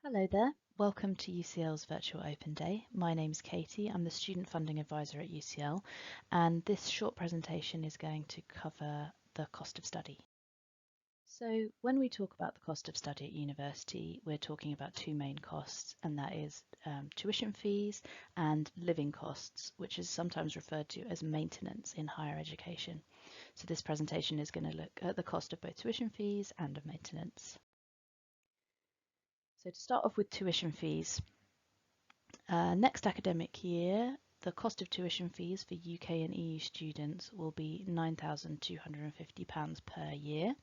Hello there, welcome to UCL's Virtual Open Day. My name's Katie, I'm the Student Funding Advisor at UCL, and this short presentation is going to cover the cost of study. So when we talk about the cost of study at university, we're talking about two main costs, and that is tuition fees and living costs, which is sometimes referred to as maintenance in higher education. So this presentation is going to look at the cost of both tuition fees and of maintenance. So to start off with tuition fees, next academic year, the cost of tuition fees for UK and EU students will be £9,250 per year.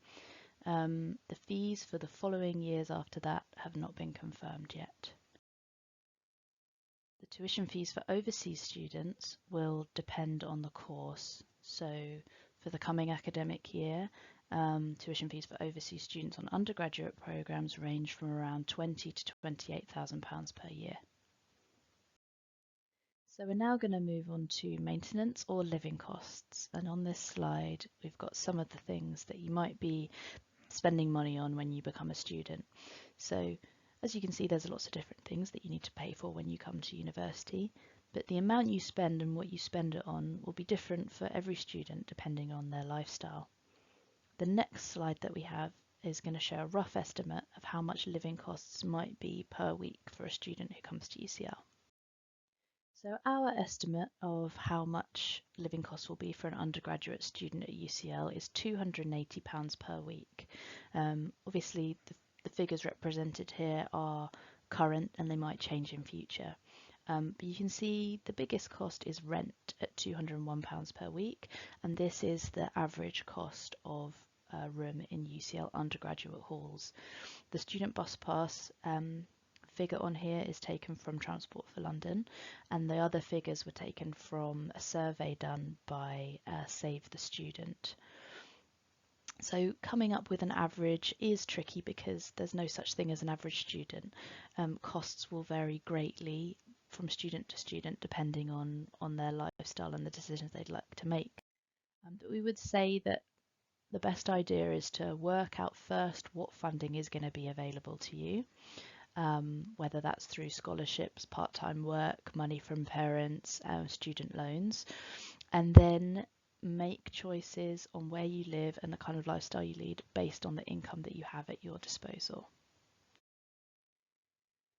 The fees for the following years after that have not been confirmed yet. The tuition fees for overseas students will depend on the course. So for the coming academic year, tuition fees for overseas students on undergraduate programs range from around £20,000 to £28,000 per year. So we're now going to move on to maintenance or living costs. And on this slide, we've got some of the things that you might be spending money on when you become a student. So as you can see, there's lots of different things that you need to pay for when you come to university, but the amount you spend and what you spend it on will be different for every student depending on their lifestyle. The next slide that we have is going to show a rough estimate of how much living costs might be per week for a student who comes to UCL. So our estimate of how much living costs will be for an undergraduate student at UCL is £280 per week. Obviously, the figures represented here are current and they might change in future. But you can see the biggest cost is rent at £201 per week, and this is the average cost of a room in UCL undergraduate halls. The student bus pass figure on here is taken from Transport for London, and the other figures were taken from a survey done by Save the Student. So coming up with an average is tricky because there's no such thing as an average student. Costs will vary greatly from student to student depending on their lifestyle and the decisions they'd like to make. But we would say that the best idea is to work out first what funding is going to be available to you. Whether that's through scholarships, part-time work, money from parents, student loans, and then make choices on where you live and the kind of lifestyle you lead based on the income that you have at your disposal.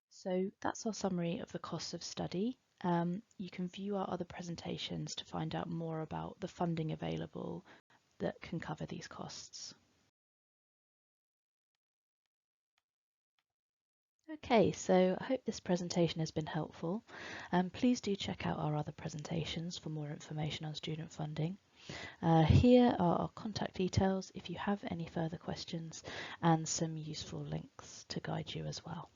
So that's our summary of the costs of study. You can view our other presentations to find out more about the funding available that can cover these costs. Okay, so I hope this presentation has been helpful. Please do check out our other presentations for more information on student funding. Here are our contact details if you have any further questions and some useful links to guide you as well.